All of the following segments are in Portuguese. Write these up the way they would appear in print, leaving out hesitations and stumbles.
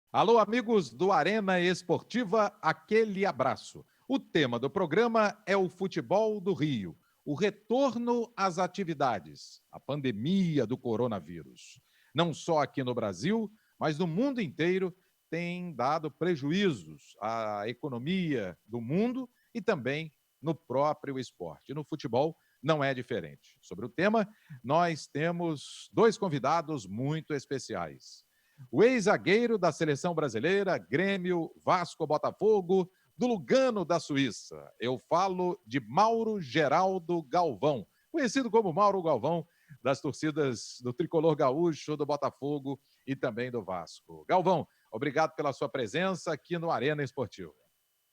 Alô, amigos do Arena Esportiva, aquele abraço. O tema do programa é o futebol do Rio, o retorno às atividades, a pandemia do coronavírus. Não só aqui no Brasil, mas no mundo inteiro tem dado prejuízos à economia do mundo e também no próprio esporte. No futebol não é diferente. Sobre o tema, nós temos dois convidados muito especiais. O ex-zagueiro da seleção brasileira, Grêmio, Vasco, Botafogo, do Lugano da Suíça. Eu falo de Mauro Geraldo Galvão, conhecido como Mauro Galvão, das torcidas do Tricolor Gaúcho, do Botafogo e também do Vasco. Galvão, obrigado pela sua presença aqui no Arena Esportiva.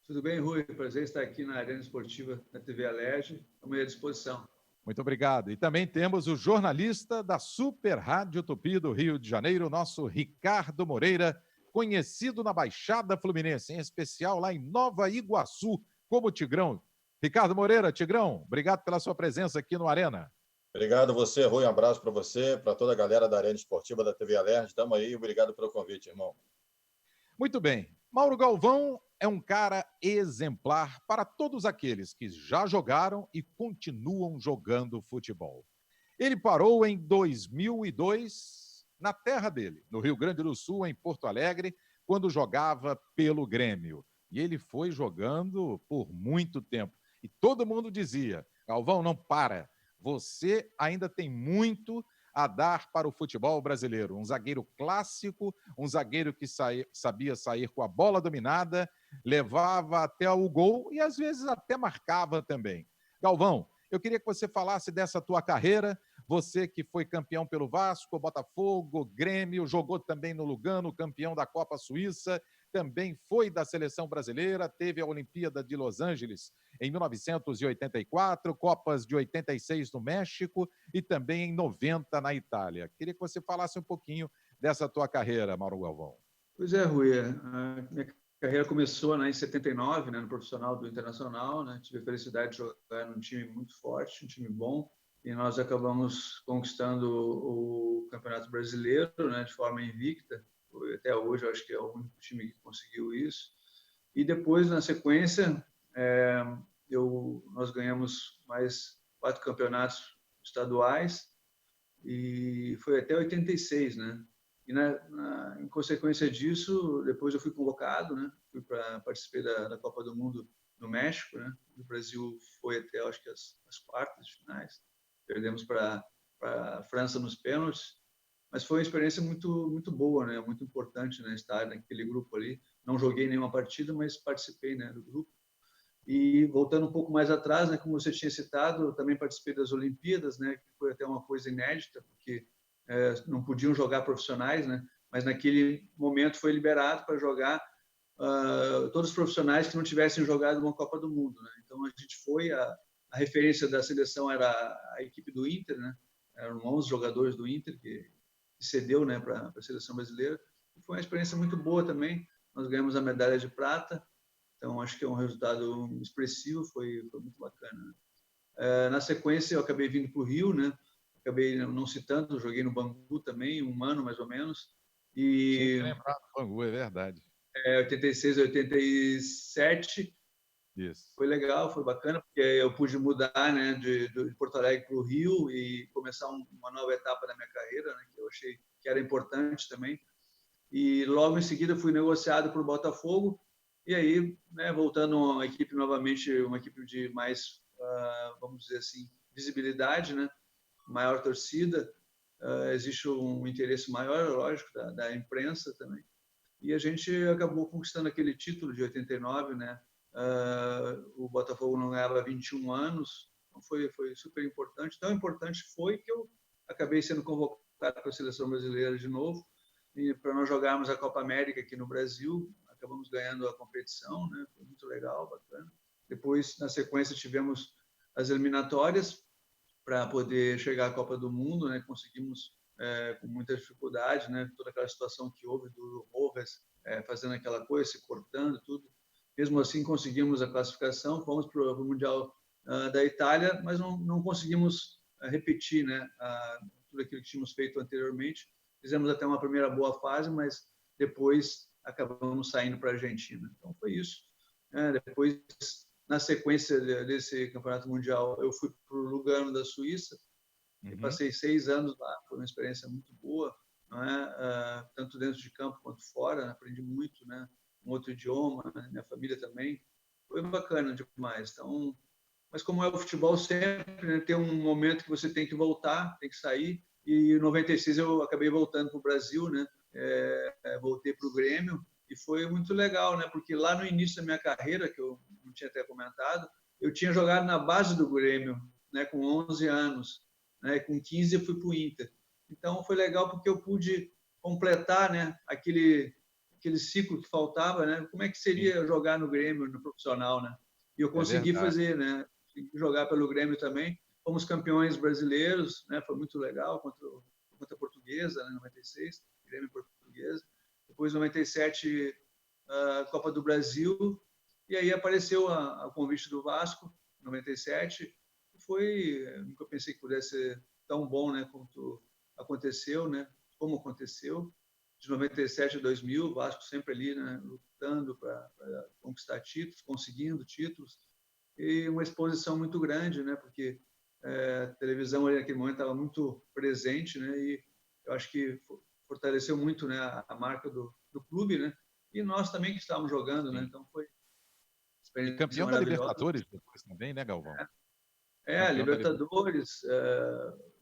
Tudo bem, Rui? Prazer estar aqui na Arena Esportiva da TV Alerj. Estamos à disposição. Muito obrigado. E também temos o jornalista da Super Rádio Tupi do Rio de Janeiro, nosso Ricardo Moreira, conhecido na Baixada Fluminense, em especial lá em Nova Iguaçu, como Tigrão. Ricardo Moreira, Tigrão, obrigado pela sua presença aqui no Arena. Obrigado a você, Rui. Um abraço para você, para toda a galera da Arena Esportiva da TV Alerj. Estamos aí. Obrigado pelo convite, irmão. Muito bem. Mauro Galvão é um cara exemplar para todos aqueles que já jogaram e continuam jogando futebol. Ele parou em 2002 na terra dele, no Rio Grande do Sul, em Porto Alegre, quando jogava pelo Grêmio. E ele foi jogando por muito tempo. E todo mundo dizia, Galvão, não para. Você ainda tem muito a dar para o futebol brasileiro. Um zagueiro clássico, um zagueiro que sabia sair com a bola dominada, levava até o gol e às vezes até marcava também. Galvão, eu queria que você falasse dessa tua carreira, você que foi campeão pelo Vasco, Botafogo, Grêmio, jogou também no Lugano, campeão da Copa Suíça, também foi da seleção brasileira, teve a Olimpíada de Los Angeles em 1984, Copas de 86 no México e também em 90 na Itália. Queria que você falasse um pouquinho dessa tua carreira, Mauro Galvão. Pois é, Rui. A minha carreira começou em 79, no profissional do Internacional. Tive a felicidade de jogar num time muito forte, um time bom, e nós acabamos conquistando o Campeonato Brasileiro de forma invicta. Até hoje, eu acho que é o único time que conseguiu isso. E depois, na sequência, nós ganhamos mais 4 campeonatos estaduais e foi até 86, E em consequência disso, depois eu fui convocado, fui para participar da Copa do Mundo no México, O Brasil foi até, acho que as quartas de finais. Perdemos para a França nos pênaltis. Mas foi uma experiência muito, muito boa, muito importante, estar naquele grupo ali. Não joguei nenhuma partida, mas participei do grupo. E voltando um pouco mais atrás, como você tinha citado, eu também participei das Olimpíadas, que foi até uma coisa inédita, porque não podiam jogar profissionais, mas naquele momento foi liberado para jogar todos os profissionais que não tivessem jogado uma Copa do Mundo. Então a gente foi, a referência da seleção era a equipe do Inter, eram 11 jogadores do Inter que cedeu para a seleção brasileira. E foi uma experiência muito boa também. Nós ganhamos a medalha de prata, então acho que é um resultado expressivo, foi muito bacana. Na sequência, eu acabei vindo para o Rio, acabei não citando, joguei no Bangu também, um ano mais ou menos. E tinha que lembrar do Bangu, é verdade. 86, 87. Isso. Foi legal, foi bacana, porque eu pude mudar de Porto Alegre para o Rio e começar uma nova etapa da minha carreira, que eu achei que era importante também. E logo em seguida fui negociado para o Botafogo, e aí, voltando a uma equipe novamente, uma equipe de mais, vamos dizer assim, visibilidade, maior torcida, existe um interesse maior, lógico, da imprensa também. E a gente acabou conquistando aquele título de 89, o Botafogo não ganhava 21 anos, então foi super importante. Tão importante foi que eu acabei sendo convocado para a seleção brasileira de novo, e para nós jogarmos a Copa América aqui no Brasil, acabamos ganhando a competição, foi muito legal, bacana. Depois, na sequência, tivemos as eliminatórias para poder chegar à Copa do Mundo, conseguimos com muita dificuldade, toda aquela situação que houve do Rojas fazendo aquela coisa, se cortando, tudo. Mesmo assim, conseguimos a classificação, fomos para o Mundial da Itália, mas não conseguimos repetir tudo aquilo que tínhamos feito anteriormente. Fizemos até uma primeira boa fase, mas depois acabamos saindo para a Argentina. Então, foi isso. Depois, na sequência desse campeonato mundial, eu fui para o Lugano da Suíça, e passei 6 anos lá, foi uma experiência muito boa, não é? Tanto dentro de campo quanto fora, aprendi muito, né? Um outro idioma, né? Minha família também, foi bacana demais. Então, mas como é o futebol sempre, né? Tem um momento que você tem que voltar, tem que sair, e em 96 eu acabei voltando para o Brasil, né? Voltei para o Grêmio, e foi muito legal, né? Porque lá no início da minha carreira, que eu não tinha até comentado, eu tinha jogado na base do Grêmio, né? Com 11 anos, né? Com 15 eu fui para o Inter. Então foi legal porque eu pude completar, né? Aquele ciclo que faltava, né? Como é que seria jogar no Grêmio, no profissional, né? E eu consegui fazer, né? Consegui jogar pelo Grêmio também. Fomos campeões brasileiros, né? Foi muito legal contra a Portuguesa, né? 96, Grêmio Portuguesa. Depois, 97, a Copa do Brasil. E aí apareceu o convite do Vasco, 97. Nunca pensei que pudesse ser tão bom, né, quanto aconteceu, né, como aconteceu. De 97 a 2000, o Vasco sempre ali, né, lutando para conquistar títulos, conseguindo títulos, e uma exposição muito grande, né, porque a televisão ali naquele momento estava muito presente, né, e eu acho que fortaleceu muito, né, a marca do clube, né, e nós também que estávamos jogando, né, então foi E campeão da Libertadores depois também, né, Galvão? Libertadores,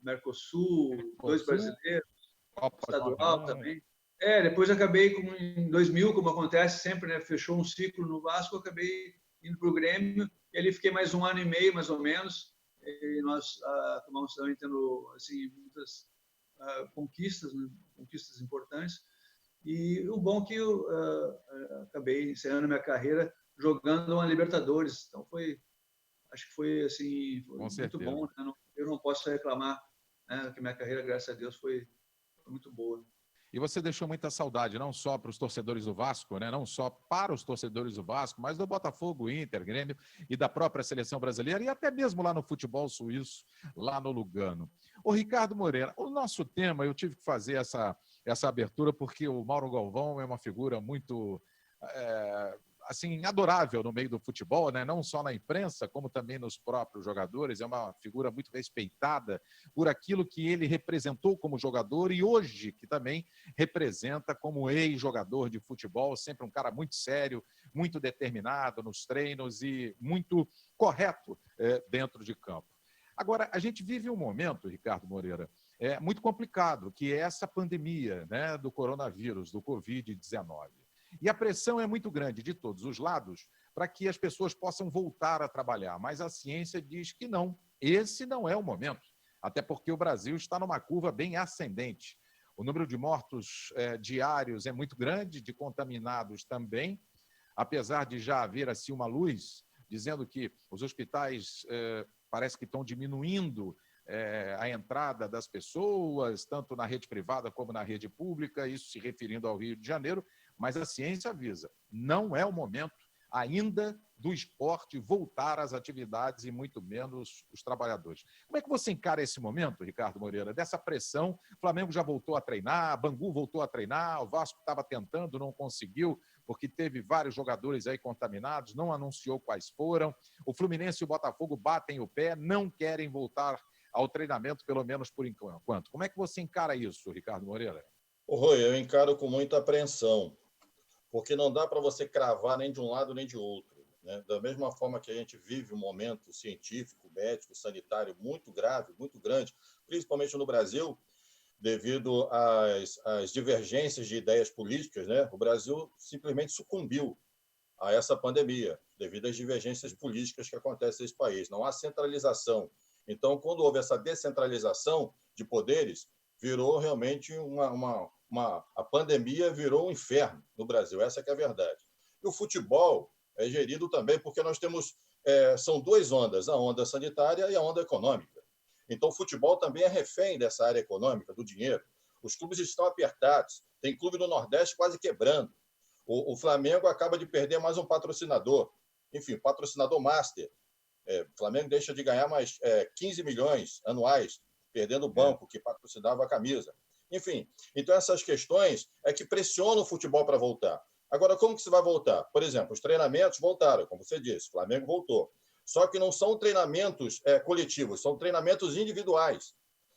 Mercosul, 2 brasileiros, Copa estadual também. Depois acabei, em 2000, como acontece sempre, né, fechou um ciclo no Vasco, acabei indo para o Grêmio, e ali fiquei mais 1 ano e meio, mais ou menos, e nós acabamos também tendo assim, muitas conquistas, né, conquistas importantes, e o bom é que eu acabei encerrando minha carreira jogando uma Libertadores, então acho que foi assim, foi muito bom, né? Eu não posso reclamar, né? Que minha carreira, graças a Deus, foi muito boa. E você deixou muita saudade, não só para os torcedores do Vasco, né? Não só para os torcedores do Vasco, mas do Botafogo, Inter, Grêmio e da própria seleção brasileira, e até mesmo lá no futebol suíço, lá no Lugano. Ô, Ricardo Moreira, o nosso tema, eu tive que fazer essa abertura porque o Mauro Galvão é uma figura muito assim, adorável no meio do futebol, né? Não só na imprensa, como também nos próprios jogadores. É uma figura muito respeitada por aquilo que ele representou como jogador e hoje que também representa como ex-jogador de futebol, sempre um cara muito sério, muito determinado nos treinos e muito correto dentro de campo. Agora, a gente vive um momento, Ricardo Moreira, muito complicado, que é essa pandemia, né, do coronavírus, do Covid-19. E a pressão é muito grande de todos os lados para que as pessoas possam voltar a trabalhar. Mas a ciência diz que não, esse não é o momento. Até porque o Brasil está numa curva bem ascendente. O número de mortos diários é muito grande, de contaminados também, apesar de já haver assim uma luz dizendo que os hospitais parece que estão diminuindo a entrada das pessoas, tanto na rede privada como na rede pública, isso se referindo ao Rio de Janeiro, mas a ciência avisa, não é o momento ainda do esporte voltar às atividades e muito menos os trabalhadores. Como é que você encara esse momento, Ricardo Moreira, dessa pressão? O Flamengo já voltou a treinar, Bangu voltou a treinar, o Vasco estava tentando, não conseguiu, porque teve vários jogadores aí contaminados, não anunciou quais foram. O Fluminense e o Botafogo batem o pé, não querem voltar ao treinamento, pelo menos por enquanto. Como é que você encara isso, Ricardo Moreira? Rui, eu encaro com muita apreensão, porque não dá para você cravar nem de um lado nem de outro, né? Da mesma forma que a gente vive um momento científico, médico, sanitário muito grave, muito grande, principalmente no Brasil, devido às divergências de ideias políticas, né? O Brasil simplesmente sucumbiu a essa pandemia, devido às divergências políticas que acontecem nesse país. Não há centralização. Então, quando houve essa descentralização de poderes, virou realmente a pandemia virou um inferno no Brasil, essa que é a verdade. E o futebol é gerido também porque nós temos, são 2 ondas, a onda sanitária e a onda econômica. Então, o futebol também é refém dessa área econômica, do dinheiro. Os clubes estão apertados, tem clube no Nordeste quase quebrando. O Flamengo acaba de perder mais um patrocinador, enfim, patrocinador master. O Flamengo deixa de ganhar mais 15 milhões anuais, perdendo o banco que patrocinava a camisa. Enfim, então essas questões é que pressionam o futebol para voltar. Agora, como que isso vai voltar? Por exemplo, os treinamentos voltaram, como você disse, o Flamengo voltou. Só que não são treinamentos coletivos, são treinamentos individuais.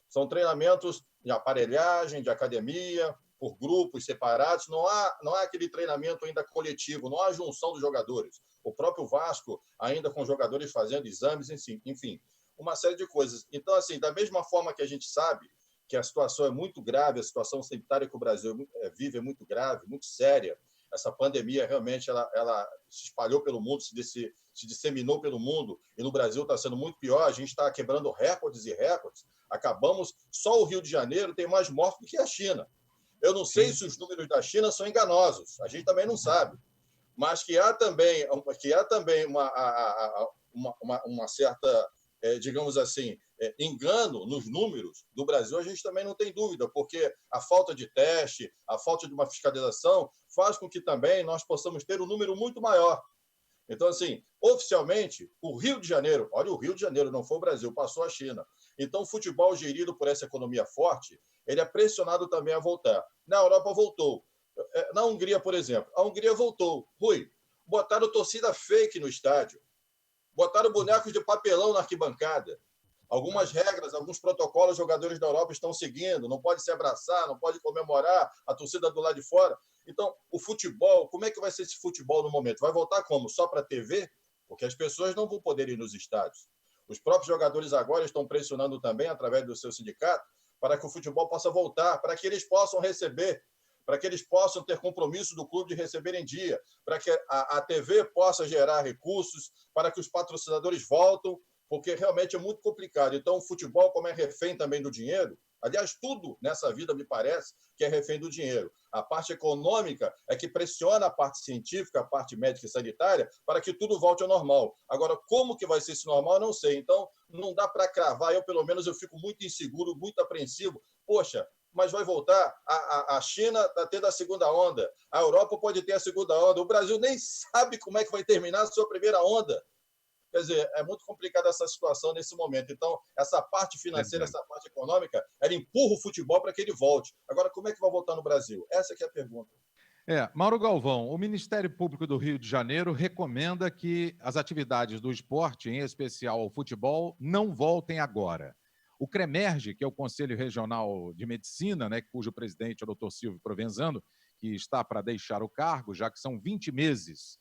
São treinamentos de aparelhagem, de academia, por grupos separados. Não há aquele treinamento ainda coletivo, não há junção dos jogadores. O próprio Vasco, ainda com jogadores fazendo exames, enfim, uma série de coisas. Então, assim, da mesma forma que a gente sabe que a situação é muito grave, a situação sanitária que o Brasil vive é muito grave, muito séria. Essa pandemia realmente ela se espalhou pelo mundo, se disseminou pelo mundo, e no Brasil está sendo muito pior. A gente está quebrando recordes e recordes. Só o Rio de Janeiro tem mais mortes do que a China. Eu não sei se os números da China são enganosos, a gente também não sabe, mas que há também uma certa, digamos assim, engano nos números do Brasil, a gente também não tem dúvida, porque a falta de teste, a falta de uma fiscalização faz com que também nós possamos ter um número muito maior. Então, assim, oficialmente, o Rio de Janeiro, olha, o Rio de Janeiro, não foi o Brasil, passou a China. Então, o futebol gerido por essa economia forte, ele é pressionado também a voltar. Na Europa, voltou. Na Hungria, por exemplo, a Hungria voltou. Rui, botaram torcida fake no estádio. Botaram bonecos de papelão na arquibancada. Algumas regras, alguns protocolos, os jogadores da Europa estão seguindo. Não pode se abraçar, não pode comemorar, a torcida do lado de fora. Então, o futebol, como é que vai ser esse futebol no momento? Vai voltar como? Só para a TV? Porque as pessoas não vão poder ir nos estádios. Os próprios jogadores agora estão pressionando também, através do seu sindicato, para que o futebol possa voltar, para que eles possam receber, para que eles possam ter compromisso do clube de receber em dia, para que a TV possa gerar recursos, para que os patrocinadores voltem, porque realmente é muito complicado. Então, o futebol, como é refém também do dinheiro, aliás, tudo nessa vida me parece que é refém do dinheiro. A parte econômica é que pressiona a parte científica, a parte médica e sanitária, para que tudo volte ao normal. Agora, como que vai ser esse normal, eu não sei. Então, não dá para cravar. Pelo menos, eu fico muito inseguro, muito apreensivo. Poxa, mas vai voltar? A China está tendo a segunda onda. A Europa pode ter a segunda onda. O Brasil nem sabe como é que vai terminar a sua primeira onda. Quer dizer, é muito complicada essa situação nesse momento. Então, essa parte financeira, essa parte econômica, ela empurra o futebol para que ele volte. Agora, como é que vai voltar no Brasil? Essa que é a pergunta. Mauro Galvão, o Ministério Público do Rio de Janeiro recomenda que as atividades do esporte, em especial o futebol, não voltem agora. O CREMERGE, que é o Conselho Regional de Medicina, né, cujo presidente é o Dr. Silvio Provenzano, que está para deixar o cargo, já que são 20 meses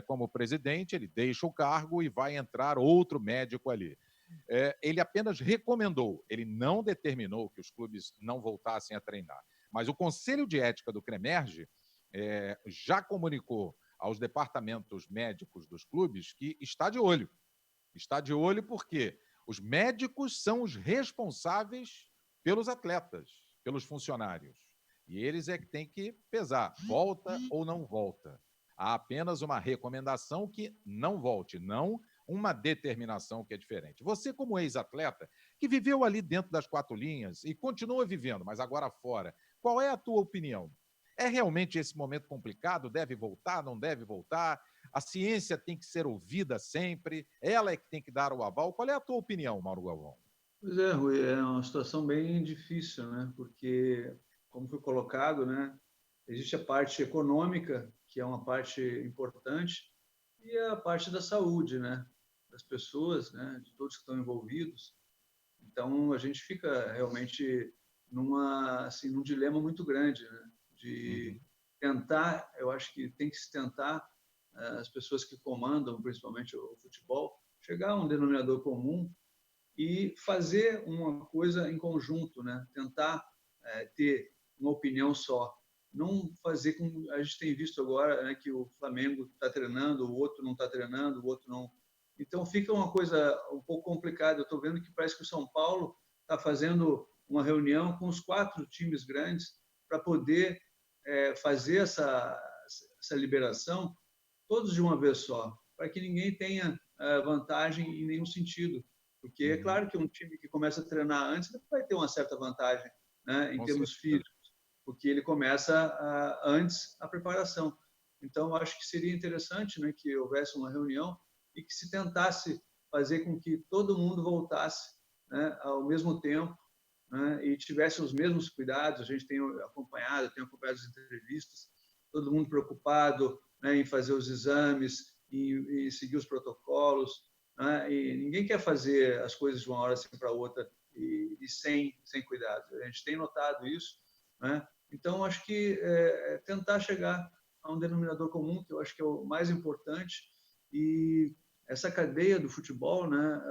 como presidente, ele deixa o cargo e vai entrar outro médico ali. Ele apenas recomendou, ele não determinou que os clubes não voltassem a treinar. Mas o Conselho de Ética do CREMERGE já comunicou aos departamentos médicos dos clubes que está de olho. Está de olho porque os médicos são os responsáveis pelos atletas, pelos funcionários. E eles é que têm que pesar, volta ou não volta. Há apenas uma recomendação que não volte, não uma determinação que é diferente. Você, como ex-atleta, que viveu ali dentro das quatro linhas e continua vivendo, mas agora fora, qual é a tua opinião? É realmente esse momento complicado? Deve voltar, não deve voltar? A ciência tem que ser ouvida sempre? Ela é que tem que dar o aval? Qual é a tua opinião, Mauro Galvão? Pois é, Rui, é uma situação bem difícil, né? Porque, como foi colocado, né, existe a parte econômica, que é uma parte importante, e a parte da saúde, né, das pessoas, né, de todos que estão envolvidos. Então, a gente fica realmente num dilema muito grande, né, de tentar, eu acho que tem que se tentar, as pessoas que comandam, principalmente o futebol, chegar a um denominador comum e fazer uma coisa em conjunto, né? Tentar ter uma opinião só. Não fazer como a gente tem visto agora, né, que o Flamengo está treinando, o outro não está treinando, o outro não. Então fica uma coisa um pouco complicada. Eu estou vendo que parece que o São Paulo está fazendo uma reunião com os 4 times grandes para poder fazer essa liberação todos de uma vez só, para que ninguém tenha vantagem em nenhum sentido. Porque é claro que um time que começa a treinar antes vai ter uma certa vantagem, né, em termos físicos, porque ele começa antes a preparação. Então, acho que seria interessante, né, que houvesse uma reunião e que se tentasse fazer com que todo mundo voltasse, né, ao mesmo tempo, né, e tivesse os mesmos cuidados. A gente tem acompanhado as entrevistas, todo mundo preocupado, né, em fazer os exames, em seguir os protocolos, né, e ninguém quer fazer as coisas de uma hora assim para outra e sem cuidado. A gente tem notado isso, né? Então, acho que tentar chegar a um denominador comum, que eu acho que é o mais importante, e essa cadeia do futebol, né,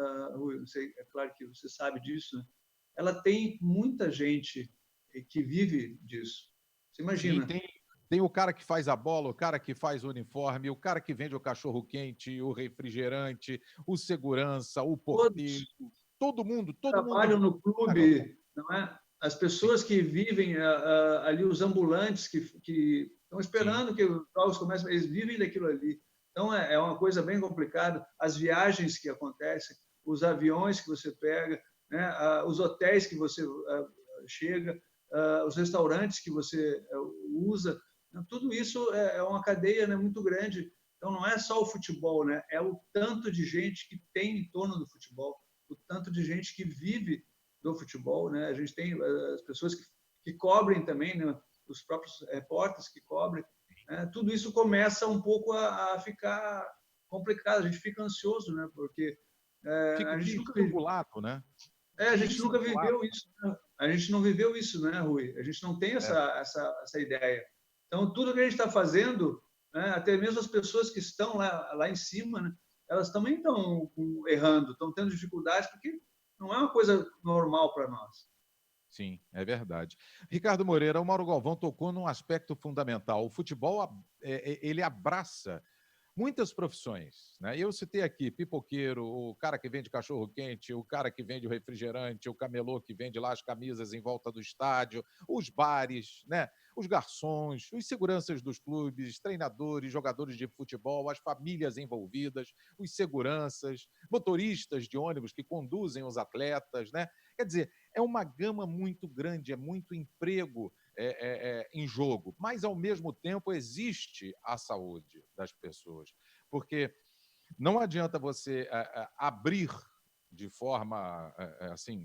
é claro que você sabe disso, né? Ela tem muita gente que vive disso. Você Sim, imagina? tem o cara que faz a bola, o cara que faz o uniforme, o cara que vende o cachorro-quente, o refrigerante, o segurança, o porteiro, Todos todo mundo trabalham no paga alguma clube, não é? As sim, pessoas que vivem ali, os ambulantes que estão sim, esperando que os jogos comecem, eles vivem daquilo ali. Então, é uma coisa bem complicada. As viagens que acontecem, os aviões que você pega, né? Os hotéis que você chega, os restaurantes que você usa, tudo isso é uma cadeia, né, muito grande. Então, não é só o futebol, né? É o tanto de gente que tem em torno do futebol, o tanto de gente que vive do futebol, né? A gente tem as pessoas que cobrem também, né? Os próprios repórteres que cobrem. Né? Tudo isso começa um pouco a ficar complicado, a gente fica ansioso, né? Porque fica a gente nunca desestimulado, né? a gente nunca Desestimulado. viveu isso, né? A gente não viveu isso, né, Rui? A gente não tem É. essa ideia. Então, tudo que a gente está fazendo, né, até mesmo as pessoas que estão lá em cima, né, elas também estão errando, estão tendo dificuldades, porque não é uma coisa normal para nós. Sim, é verdade. Ricardo Moreira, o Mauro Galvão tocou num aspecto fundamental. O futebol, ele abraça muitas profissões, né? Eu citei aqui pipoqueiro, o cara que vende cachorro-quente, o cara que vende o refrigerante, o camelô que vende lá as camisas em volta do estádio, os bares, né? Os garçons, os seguranças dos clubes, treinadores, jogadores de futebol, as famílias envolvidas, os seguranças, motoristas de ônibus que conduzem os atletas, né? Quer dizer, é uma gama muito grande, é muito emprego em jogo, mas ao mesmo tempo existe a saúde das pessoas, porque não adianta você abrir de forma assim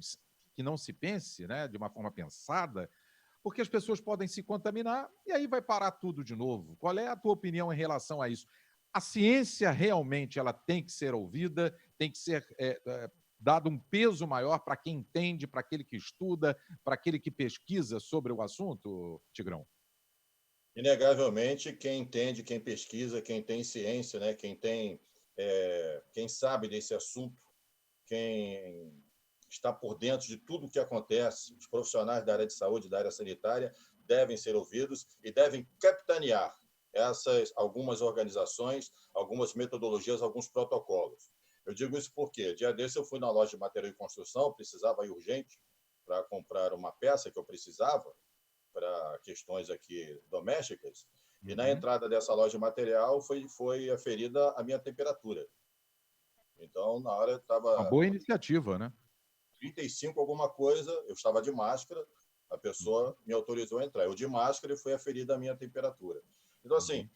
que não se pense, né, de uma forma pensada, porque as pessoas podem se contaminar e aí vai parar tudo de novo. Qual é a tua opinião em relação a isso? A ciência realmente ela tem que ser ouvida, tem que ser dado um peso maior para quem entende, para aquele que estuda, para aquele que pesquisa sobre o assunto, Tigrão? Inegavelmente, quem entende, quem pesquisa, quem tem ciência, né, quem sabe desse assunto, quem está por dentro de tudo o que acontece, os profissionais da área de saúde, da área sanitária, devem ser ouvidos e devem capitanear essas algumas organizações, algumas metodologias, alguns protocolos. Eu digo isso porque, dia desse eu fui na loja de material de construção, precisava ir urgente para comprar uma peça que eu precisava para questões aqui domésticas, e na Uhum. entrada dessa loja de material foi aferida a minha temperatura. Então, na hora Uma estava boa iniciativa, né? 35 alguma coisa, eu estava de máscara, a pessoa me autorizou a entrar. Eu de máscara e foi aferida a minha temperatura. Então, assim,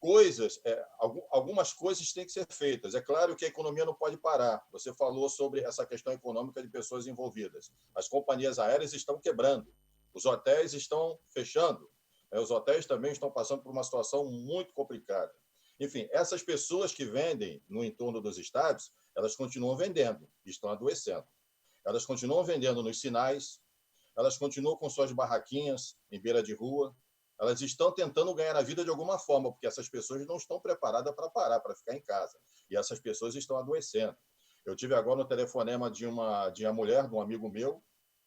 Uhum. algumas coisas têm que ser feitas. É claro que a economia não pode parar. Você falou sobre essa questão econômica de pessoas envolvidas. As companhias aéreas estão quebrando, os hotéis estão fechando, né? Os hotéis também estão passando por uma situação muito complicada. Enfim, essas pessoas que vendem no entorno dos estádios, elas continuam vendendo, estão adoecendo. Elas continuam vendendo nos sinais, elas continuam com suas barraquinhas em beira de rua, elas estão tentando ganhar a vida de alguma forma, porque essas pessoas não estão preparadas para parar, para ficar em casa. E essas pessoas estão adoecendo. Eu tive agora no telefonema de uma mulher, de um amigo meu,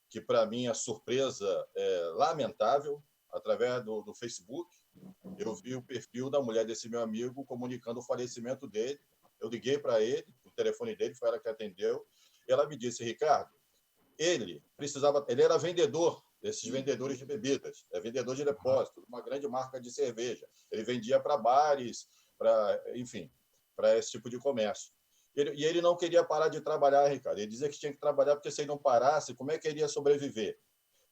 que para mim a surpresa é lamentável, através do Facebook. Eu vi o perfil da mulher desse meu amigo comunicando o falecimento dele. Eu liguei para ele, o telefone dele foi ela que atendeu. E ela me disse, Ricardo, ele era vendedor desses vendedores de bebidas, é vendedor de depósito, uma grande marca de cerveja. Ele vendia para bares, enfim, para esse tipo de comércio. E ele não queria parar de trabalhar, Ricardo. Ele dizia que tinha que trabalhar porque se ele não parasse, como é que ele ia sobreviver?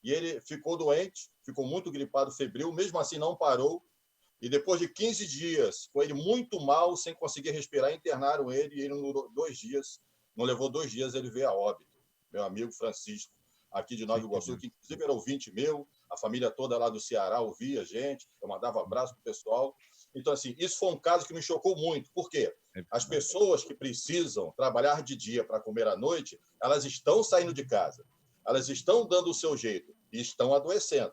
E ele ficou doente, ficou muito gripado, febril, mesmo assim não parou. E depois de 15 dias, com ele muito mal, sem conseguir respirar, internaram ele e ele não durou 2 dias. Não levou 2 dias, ele veio a óbito. Meu amigo Francisco, aqui de Nova Sim, Iguaçu, que inclusive era ouvinte meu, a família toda lá do Ceará ouvia a gente, eu mandava abraço para o pessoal. Então, assim, isso foi um caso que me chocou muito. Por quê? As pessoas que precisam trabalhar de dia para comer à noite, elas estão saindo de casa, elas estão dando o seu jeito e estão adoecendo.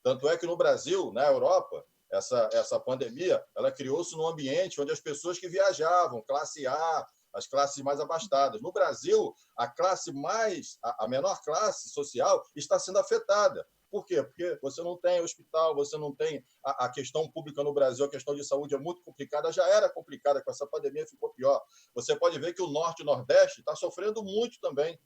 Tanto é que no Brasil, na Europa, essa pandemia, ela criou-se num ambiente onde as pessoas que viajavam, classe A, as classes mais abastadas. No Brasil, a menor classe social está sendo afetada. Por quê? Porque você não tem hospital, você não tem a questão pública no Brasil, a questão de saúde é muito complicada, já era complicada, com essa pandemia ficou pior. Você pode ver que o Norte e o Nordeste está sofrendo muito também.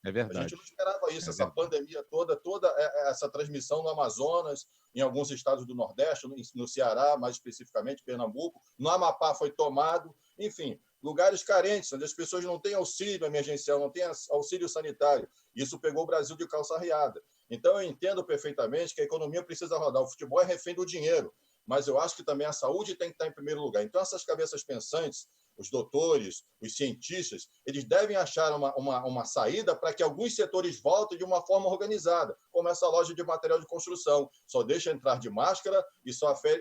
É A verdade. gente não esperava isso, essa pandemia toda essa transmissão no Amazonas, em alguns estados do Nordeste, no Ceará, mais especificamente, Pernambuco, no Amapá foi tomado, enfim, lugares carentes, onde as pessoas não têm auxílio emergencial, não têm auxílio sanitário. Isso pegou o Brasil de calça arriada. Então, eu entendo perfeitamente que a economia precisa rodar. O futebol é refém do dinheiro, mas eu acho que também a saúde tem que estar em primeiro lugar. Então, essas cabeças pensantes, os doutores, os cientistas, eles devem achar uma saída para que alguns setores voltem de uma forma organizada, como essa loja de material de construção. Só deixa entrar de máscara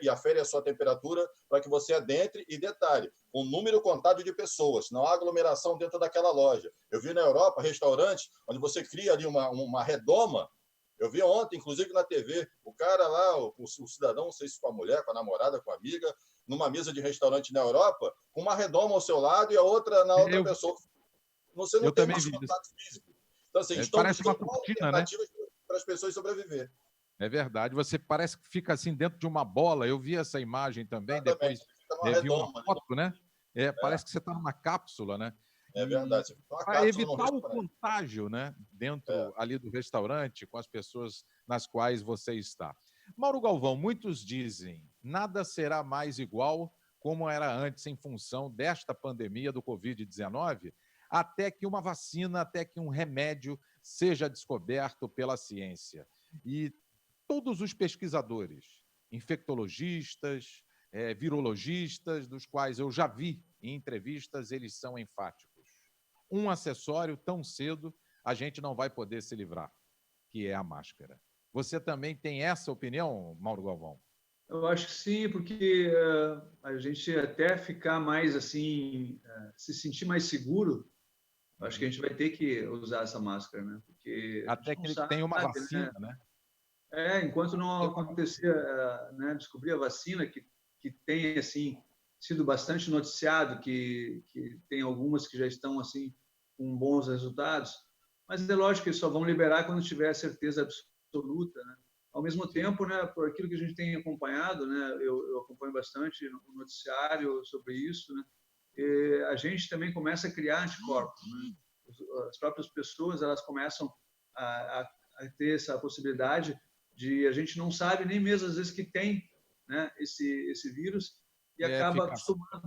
e afere a sua temperatura para que você adentre e detalhe. Um número contado de pessoas, não há aglomeração dentro daquela loja. Eu vi na Europa restaurantes onde você cria ali uma redoma. Eu vi ontem, inclusive na TV, o cara lá, o cidadão, não sei se com a mulher, com a namorada, com a amiga, numa mesa de restaurante na Europa, com uma redoma ao seu lado e a outra na outra pessoa. Você não tem mais contato físico. Então, assim, estão parece uma cortina, alternativas, né, para as pessoas sobreviver. É verdade. Você parece que fica assim dentro de uma bola. Eu vi essa imagem também, depois vi uma foto, né? Parece que você está numa cápsula, né? É verdade. Para evitar o contágio, né? Dentro ali do restaurante, com as pessoas nas quais você está. Mauro Galvão, muitos dizem, nada será mais igual como era antes em função desta pandemia do Covid-19, até que uma vacina, até que um remédio seja descoberto pela ciência. E todos os pesquisadores, infectologistas, virologistas, dos quais eu já vi em entrevistas, eles são enfáticos. Um acessório tão cedo a gente não vai poder se livrar, que é a máscara. Você também tem essa opinião, Mauro Galvão? Eu acho que sim, porque a gente até ficar mais assim, se sentir mais seguro, acho que a gente vai ter que usar essa máscara, né? Porque até que ele tenha uma vacina, né? Enquanto não acontecer, né, descobrir a vacina que tem assim sido bastante noticiado, que tem algumas que já estão assim com bons resultados, mas é lógico que só vão liberar quando tiver certeza absoluta, né? Ao mesmo tempo, né, por aquilo que a gente tem acompanhado, né, eu acompanho bastante o noticiário sobre isso, né, a gente também começa a criar anticorpos, né? As próprias pessoas elas começam a ter essa possibilidade de a gente não sabe nem mesmo às vezes que tem, né, esse vírus e acaba acostumando.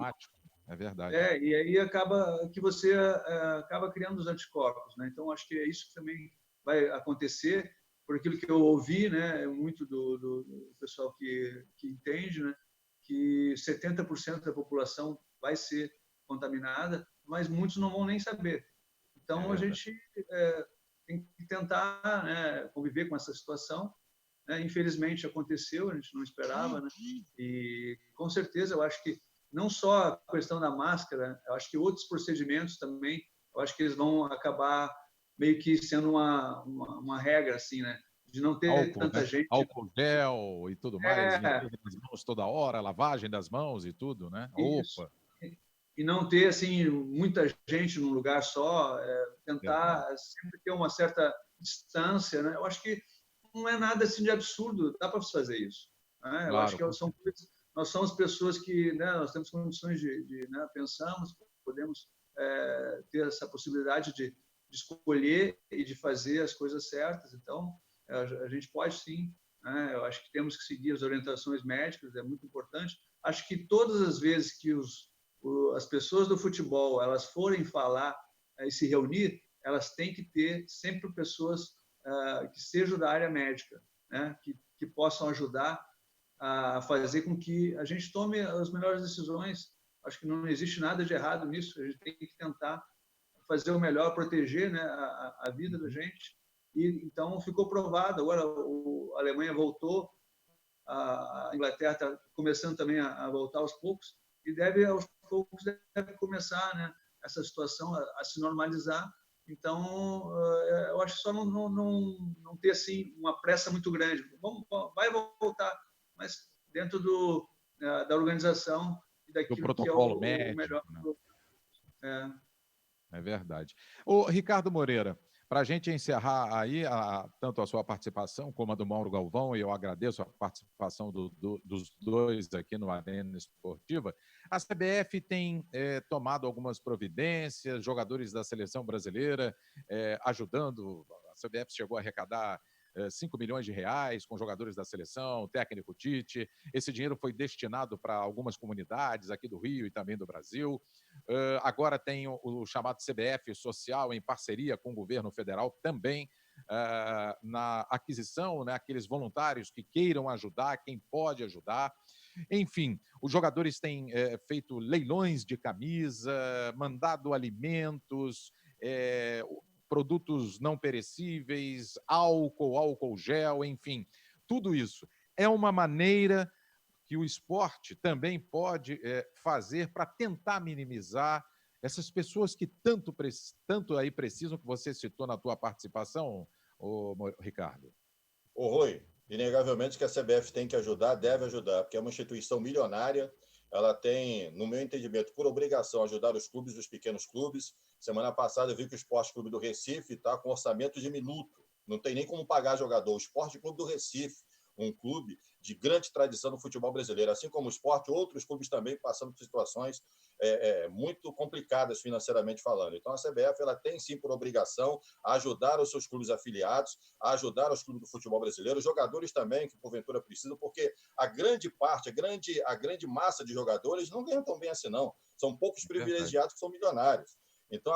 É verdade. E aí acaba que você acaba criando os anticorpos, né? Então acho que é isso que também vai acontecer, por aquilo que eu ouvi, né, muito do pessoal que entende, né, que 70% da população vai ser contaminada, mas muitos não vão nem saber. Então a gente tem que tentar, né, conviver com essa situação. Infelizmente aconteceu, a gente não esperava, né? E com certeza eu acho que não só a questão da máscara, eu acho que outros procedimentos também, eu acho que eles vão acabar meio que sendo uma regra assim, né? De não ter tanta gente. Álcool gel e tudo mais, limpeza das mãos toda hora, lavagem das mãos e tudo, né? Opa. E não ter assim muita gente num lugar só, tentar sempre ter uma certa distância, né? Eu acho que não é nada assim de absurdo, dá para fazer isso, né? Claro, eu acho que nós somos pessoas que, né, nós temos condições de né, pensamos, podemos ter essa possibilidade de escolher e de fazer as coisas certas. Então, a gente pode sim, né? Eu acho que temos que seguir as orientações médicas, é muito importante. Acho que todas as vezes que as pessoas do futebol elas forem falar e se reunir, elas têm que ter sempre pessoas que sejam da área médica, né? Que possam ajudar a fazer com que a gente tome as melhores decisões. Acho que não existe nada de errado nisso. A gente tem que tentar fazer o melhor, proteger, né, a vida da gente E então ficou provado. Agora a Alemanha voltou, a Inglaterra está começando também a voltar aos poucos, e aos poucos deve começar, né, essa situação a se normalizar. Então, eu acho que só não ter assim, uma pressa muito grande. Vai voltar, mas dentro da organização e Do daquilo que é protocolo o melhor. médico, né? É. É verdade. Ô, Ricardo Moreira, para a gente encerrar aí tanto a sua participação como a do Mauro Galvão, e eu agradeço a participação dos dois aqui no Arena Esportiva, a CBF tem tomado algumas providências, jogadores da seleção brasileira ajudando, a CBF chegou a arrecadar 5 milhões de reais com jogadores da seleção, técnico Tite. Esse dinheiro foi destinado para algumas comunidades aqui do Rio e também do Brasil. Agora tem o chamado CBF Social, em parceria com o governo federal, também na aquisição, né, aqueles voluntários que queiram ajudar, quem pode ajudar. Enfim, os jogadores têm feito leilões de camisa, mandado alimentos, produtos não perecíveis, álcool gel, enfim, tudo isso. É uma maneira que o esporte também pode fazer para tentar minimizar essas pessoas que tanto aí precisam, que você citou na tua participação, Ricardo. Ô, Rui, inegavelmente que a CBF tem que ajudar, deve ajudar, porque é uma instituição milionária, ela tem, no meu entendimento, por obrigação, ajudar os clubes, os pequenos clubes. Semana passada eu vi que o Esporte Clube do Recife está com orçamento diminuto, não tem nem como pagar jogador. O Esporte Clube do Recife, um clube de grande tradição no futebol brasileiro, assim como o Sport, outros clubes também passando por situações muito complicadas financeiramente falando. Então a CBF ela tem sim por obrigação ajudar os seus clubes afiliados, a ajudar os clubes do futebol brasileiro, os jogadores também que porventura precisam, porque a grande parte, a grande massa de jogadores não ganham tão bem assim não. São poucos privilegiados que são milionários. Então,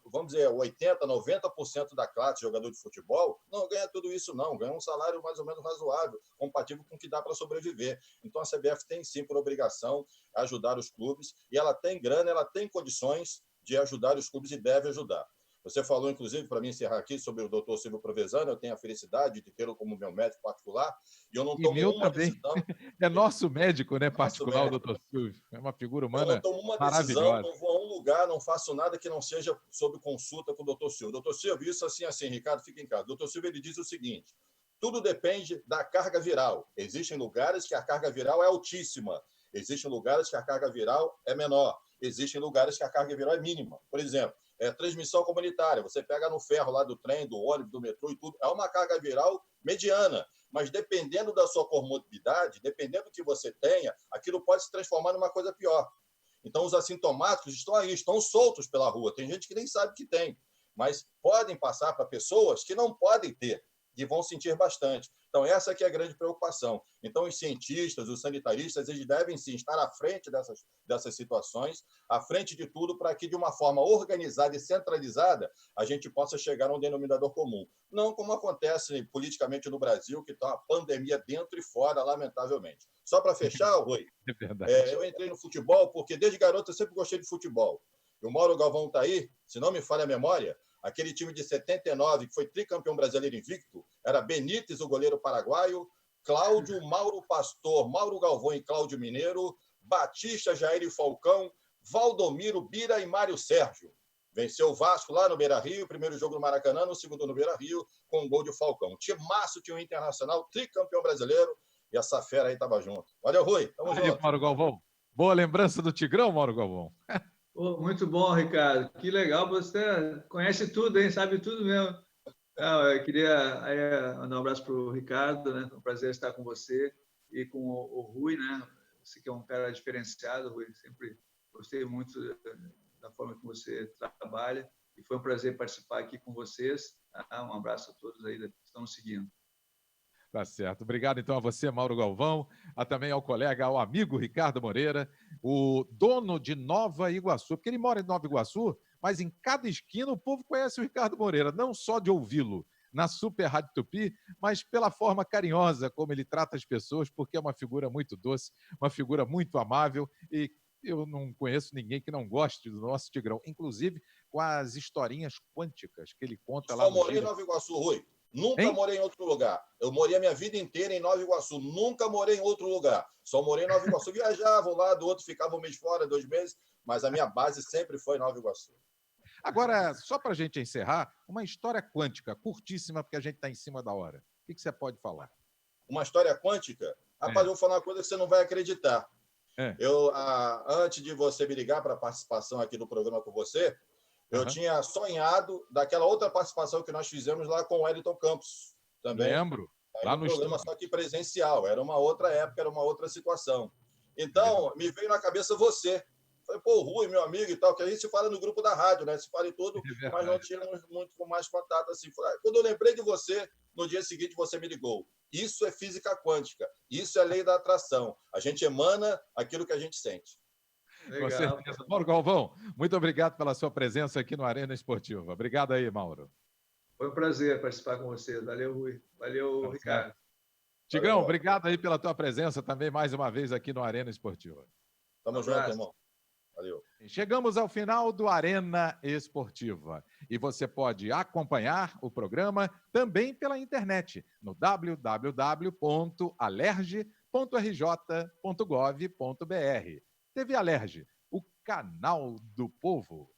vamos dizer, 80%, 90% da classe de jogador de futebol não ganha tudo isso, não. Ganha um salário mais ou menos razoável, compatível com o que dá para sobreviver. Então, a CBF tem, sim, por obrigação ajudar os clubes, e ela tem grana, ela tem condições de ajudar os clubes e deve ajudar. Você falou, inclusive, para mim encerrar aqui, sobre o doutor Silvio Provenzano. Eu tenho a felicidade de tê-lo como meu médico particular, e eu não tomo uma também. decisão... É nosso médico, né, Nosso particular, médico. o doutor Silvio. É uma figura Eu não humana tomo uma decisão, maravilhosa. não vou a um lugar, não faço nada que não seja sob consulta com o doutor Silvio. Doutor Silvio, isso assim, Ricardo, fica em casa. Doutor Silvio, ele diz o seguinte: tudo depende da carga viral. Existem lugares que a carga viral é altíssima, existem lugares que a carga viral é menor, existem lugares que a carga viral é mínima. Por exemplo, transmissão comunitária, você pega no ferro lá do trem, do ônibus, do metrô e tudo, é uma carga viral mediana, mas dependendo da sua comorbidade, dependendo do que você tenha, aquilo pode se transformar numa coisa pior. Então, os assintomáticos estão aí, estão soltos pela rua. Tem gente que nem sabe que tem, mas podem passar para pessoas que não podem ter e vão sentir bastante. Então, essa aqui é a grande preocupação. Então, os cientistas, os sanitaristas, eles devem sim estar à frente dessas situações, à frente de tudo, para que, de uma forma organizada e centralizada, a gente possa chegar a um denominador comum. Não como acontece politicamente no Brasil, que está uma pandemia dentro e fora, lamentavelmente. Só para fechar, Rui, É verdade. eu entrei no futebol porque, desde garoto, eu sempre gostei de futebol. E o Mauro Galvão está aí, se não me falha a memória, aquele time de 79, que foi tricampeão brasileiro invicto, era Benítez, o goleiro paraguaio, Cláudio, Mauro Pastor, Mauro Galvão e Cláudio Mineiro, Batista, Jair e Falcão, Valdomiro, Bira e Mário Sérgio. Venceu o Vasco lá no Beira-Rio, primeiro jogo no Maracanã, no segundo no Beira-Rio, com um gol de Falcão. Timaço, tinha um Internacional, tricampeão brasileiro, e essa fera aí estava junto. Valeu, Rui. Tamo junto. Mauro Galvão. Boa lembrança do Tigrão, Mauro Galvão. Muito bom, Ricardo. Que legal, você conhece tudo, hein? Sabe tudo mesmo. Eu queria mandar um abraço para o Ricardo, né? É um prazer estar com você e com o Rui, né? Você que é um cara diferenciado, Rui. Sempre gostei muito da forma que você trabalha e foi um prazer participar aqui com vocês. Um abraço a todos aí que estão nos seguindo. Tá certo. Obrigado, então, a você, Mauro Galvão, também ao colega, ao amigo Ricardo Moreira, o dono de Nova Iguaçu, porque ele mora em Nova Iguaçu, mas em cada esquina o povo conhece o Ricardo Moreira, não só de ouvi-lo na Super Rádio Tupi, mas pela forma carinhosa como ele trata as pessoas, porque é uma figura muito doce, uma figura muito amável e Eu não conheço ninguém que não goste do nosso Tigrão, inclusive com as historinhas quânticas que ele conta lá Só no morei em Gira. Nova Iguaçu, Rui. Nunca Hein? morei em outro lugar. Eu morei a minha vida inteira em Nova Iguaçu. Nunca morei em outro lugar. Só morei em Nova Iguaçu. Viajava um lado, outro ficava um mês fora, 2 meses, mas a minha base sempre foi Nova Iguaçu. Agora, só para a gente encerrar, uma história quântica, curtíssima, porque a gente está em cima da hora. O que você pode falar? Uma história quântica? Rapaz, eu vou falar uma coisa que você não vai acreditar. É. Antes de você me ligar para a participação aqui no programa com você, eu tinha sonhado daquela outra participação que nós fizemos lá com o Wellington Campos também. Lembro, Aí lá no no programa, estúdio. só que presencial. Era uma outra época, era uma outra situação. Então, me veio na cabeça você. Falei, pô, Rui, meu amigo e tal, que a gente se fala no grupo da rádio, né? Se fala em tudo, mas não tínhamos muito mais contato assim. Quando eu lembrei de você, no dia seguinte você me ligou. Isso é física quântica. Isso é lei da atração. A gente emana aquilo que a gente sente. Com certeza. Mauro Galvão, muito obrigado pela sua presença aqui no Arena Esportiva. Obrigado aí, Mauro. Foi um prazer participar com você. Valeu, Rui. Valeu, Ricardo. Tigrão, Valeu, obrigado aí pela tua presença também mais uma vez aqui no Arena Esportiva. Tamo junto, irmão. Valeu. Chegamos ao final do Arena Esportiva e você pode acompanhar o programa também pela internet no www.alerge.rj.gov.br. TV Alerge, o canal do povo.